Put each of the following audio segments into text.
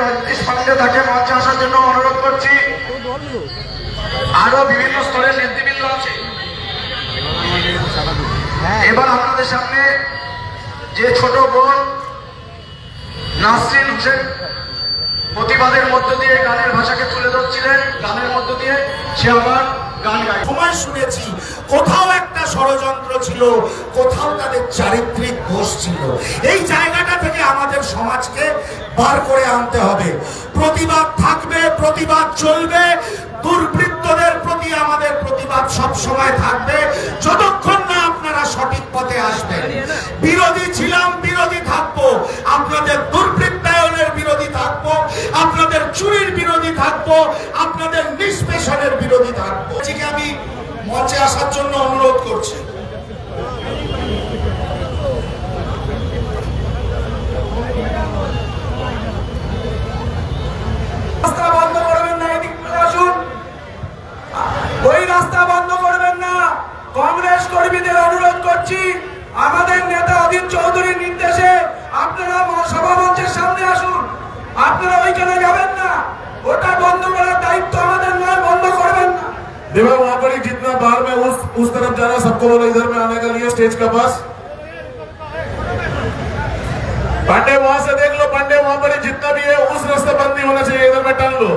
রজনীশ পান্ডে তাকে মঞ্চে আসার জন্য অনুরোধ করছি। আরো বিভিন্ন স্তরের নেতৃবৃন্দ আছে। এবার আপনাদের সামনে যে ছোট বোন নাসরিন হোসেন প্রতিবাদের মধ্য দিয়ে গানের ভাষাকে তুলে ধরছিলেন, গানের মধ্য দিয়ে সে আবার গান গায়। সময় শুনেছি কোথাও একটা ষড়যন্ত্র ছিল, কোথাও তাদের চারিত্রিক দোষ ছিল। এই জায়গাটা থেকে আমাদের সমাজকে বার করে আনতে হবে। প্রতিবাদ থাকবে, প্রতিবাদ চলবে, দুর্বৃত্তদের প্রতি আমাদের প্রতিবাদ সব সময় থাকবে যতক্ষণ না আপনারা সঠিক পথে আসবেন। বিরোধী ছিলাম, বিরোধী থাকবো, আপনাদের দুর্বৃত্তায়নের বিরোধী থাকবো, আপনাদের চুরির বিরোধী থাকবো, আপনাদের নিষ্পেষণের বিরোধী থাকবো। আমি মঞ্চে আসার জন্য অনুরোধ করছি। রাস্তা বন্ধ করবেন না, এদিক আসুন। ওই রাস্তা বন্ধ করবেন না। কংগ্রেস কর্মীদের অনুরোধ করছি, আমাদের নেতা অধীর চৌধুরীর নির্দেশে আপনারা সভা মঞ্চের সামনে আসুন। আপনারা ওইখানে যাবেন না, ওটা বন্ধ করার দায়িত্ব আমাদের নয়, বন্ধ করবেন না। देखो वहां पर ही जितना बाहर में उस तरफ जाना, सबको बोलो इधर में आने के लिए स्टेज के पास। पांडे वहां से देख लो, पांडे वहां पर ही जितना भी है उस रास्ते बंद नहीं होना चाहिए, इधर में टाल लो।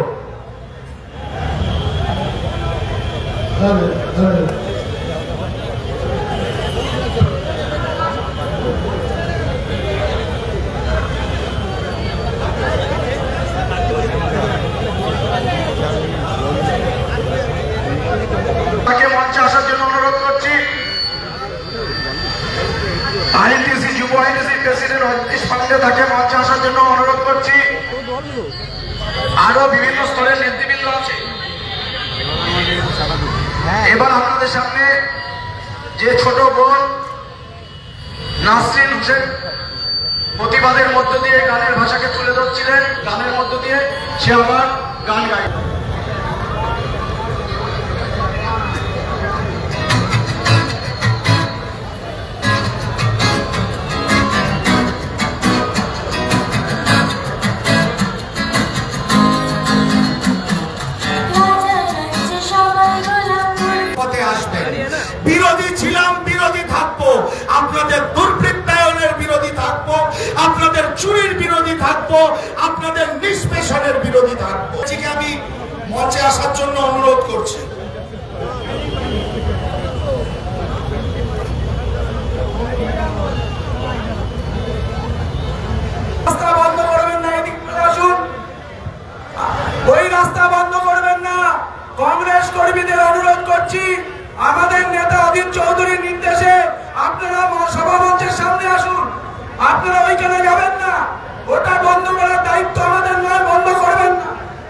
তাকে মঞ্চে আসার জন্য অনুরোধ করছি। আইএনটিসি যুব আইএনটিসি প্রেসিডেন্ট রজনীশ পান্ডে তাকে মঞ্চে আসার জন্য অনুরোধ করছি। আরো বিভিন্ন স্তরের নেতৃবৃন্দ আছে। এবার আপনাদের সামনে যে ছোট বোন নাসরিন হোসেন প্রতিবাদের মধ্য দিয়ে গানের ভাষাকে তুলে ধরছিলেন, গানের মধ্য দিয়ে সে আবার গান গায়। বিরোধী ছিলাম, বিরোধী থাকবো, আপনাদের দুর্বৃত্তায়নের বিরোধী থাকবো, আপনাদের চুরির বিরোধী থাকবো, আপনাদের নিষ্পেষণের বিরোধী থাকবো। আমি মঞ্চে আসার জন্য অনুরোধ করছি। রাস্তা বন্ধ করবেন না, এদিক আসুন। ওই রাস্তা বন্ধ করবেন না। কংগ্রেস কর্মীদের অনুরোধ করছি, আমাদের নেতা অধীর চৌধুরীর নির্দেশে আপনারা সভা মঞ্চের সামনে আসুন। আপনারা ওইখানে যাবেন না, ওটা বন্ধ করার দায়িত্ব আমাদের নয়, বন্ধ করবেন না।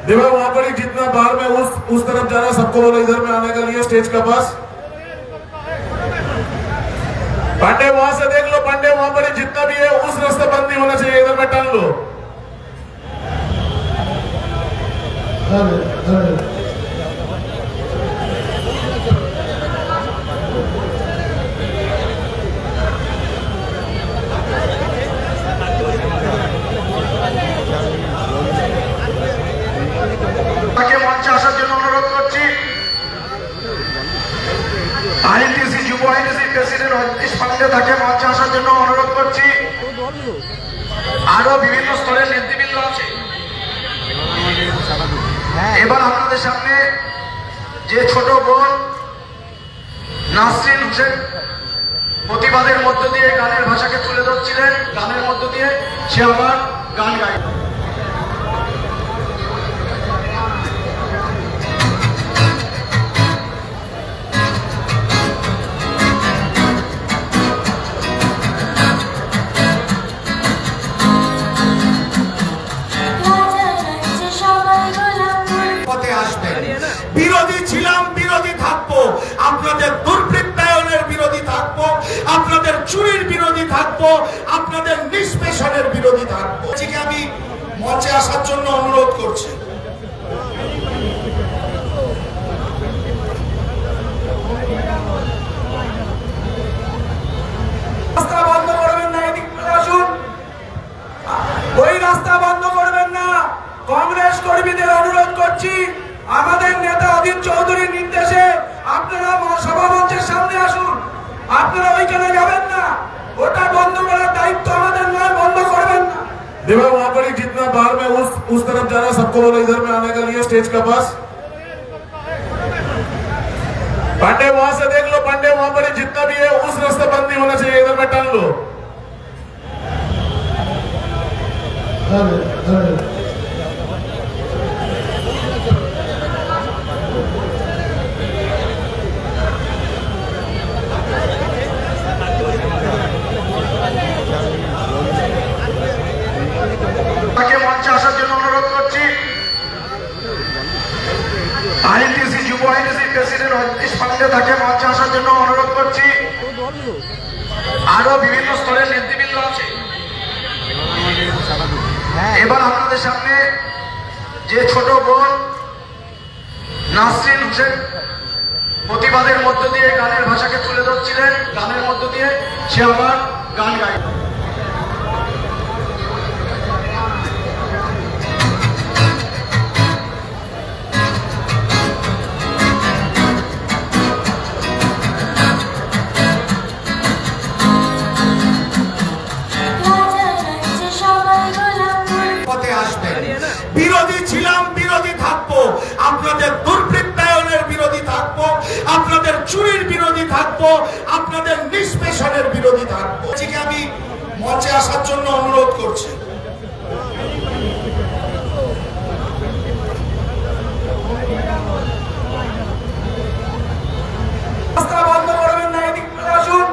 देखो वहां पर ही जितना बाहर में उस तरफ जाना, सबको बोलो इधर में आने के लिए स्टेज के पास। पांडे वहां से देख लो, पांडे वहां पर ही जितना भी है उस रास्ते बंद नहीं होना चाहिए, इधर में टाल लो। তাকে মঞ্চে আসার জন্য অনুরোধ করছি। আইএনটিসি যুব আইএনটিসি প্রেসিডেন্ট রজনীশ পান্ডে তাকে মঞ্চে আসার জন্য অনুরোধ করছি। আরো বিভিন্ন স্তরের নেতৃবৃন্দ আছে। এবার আপনাদের সামনে যে ছোট বোন নাসরিন হোসেন প্রতিবাদের মধ্য দিয়ে গানের ভাষাকে তুলে ধরছিলেন, গানের মধ্য দিয়ে সে আবার গান গায়। বিরোধী ছিলাম, বিরোধী থাকবো, আপনাদের দুর্বৃত্তায়নের বিরোধী থাকবো, আপনাদের চুরির বিরোধী থাকবো, আপনাদের নিষ্পেষণের বিরোধী থাকবো। আমি মঞ্চে আসার জন্য অনুরোধ করছি। রাস্তা বন্ধ করবেন না, এদিক আসুন। ওই রাস্তা বন্ধ করবেন না। আপনারা ওইখানে যাবেন না, ওটা বন্ধ করার দায়িত্ব আমাদের নয়, বন্ধ করবেন না। देखो वहां पर ही जितना बाहर में उस तरफ जाना, सबको बोलो इधर में आने के लिए स्टेज के पास। पांडे वहां से देख लो, पांडे वहां पर ही जितना भी है उस रास्ते बंद नहीं होना चाहिए, इधर में टाल लो। তাকে মঞ্চে আসার জন্য অনুরোধ করছি। আইএনটিসি যুব আইএনটিসি প্রেসিডেন্ট অতীশ পান্ডে, তাকে মঞ্চে আসার জন্য অনুরোধ করছি। আরো বিভিন্ন স্তরের নেতৃবৃন্দ আছে। এবার আপনাদের সামনে যে ছোট বোন নাসরিন হোসেন প্রতিবাদের মধ্য দিয়ে গানের ভাষাকে তুলে ধরছিলেন, গানের মধ্য দিয়ে সে আবার গান গায়। বিরোধী ছিলাম, বিরোধী থাকবো, আপনাদের দুর্বৃত্তায়নের বিরোধী থাকবো, আপনাদের চুরির বিরোধী থাকবো, আপনাদের নিষ্পেষণের বিরোধী থাকবো। আমি মঞ্চে আসার জন্য অনুরোধ করছি। রাস্তা বন্ধ করবেন না, এদিক আসুন।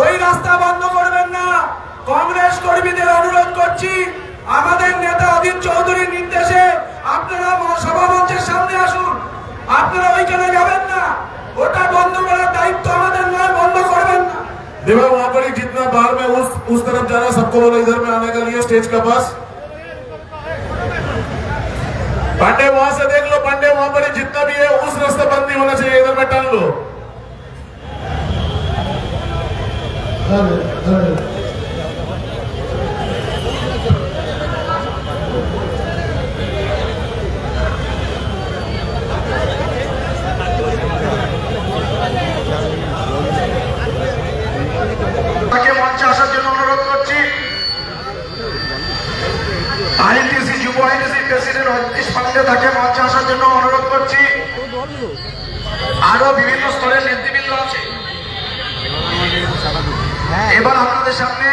ওই রাস্তা বন্ধ করবেন না। কংগ্রেস কর্মীদের অনুরোধ করছি, আমাদের নেতা অধীর চৌধুরীর নির্দেশে আপনারা সভা মঞ্চের সামনে আসুন। আপনারা ওইখানে যাবেন না, ওটা বন্ধ করার দায়িত্ব আমাদের নয়, বন্ধ করবেন না। देखो वहां पर ही जितना बाहर में उस तरफ जाना, सबको बोलो इधर में आने के लिए स्टेज के पास। पांडे वहां से देख लो, पांडे वहां पर ही जितना भी है उस रास्ते बंद नहीं होना चाहिए, इधर में टाल लो। তাকে মঞ্চে আসার জন্য অনুরোধ করছি। আইএনটিসি যুব আইএনটিসি প্রেসিডেন্ট অতীশ পান্ডে, তাকে মঞ্চে আসার জন্য অনুরোধ করছি। আরো বিভিন্ন স্তরের নেতৃবৃন্দ আছে। এবার আপনাদের সামনে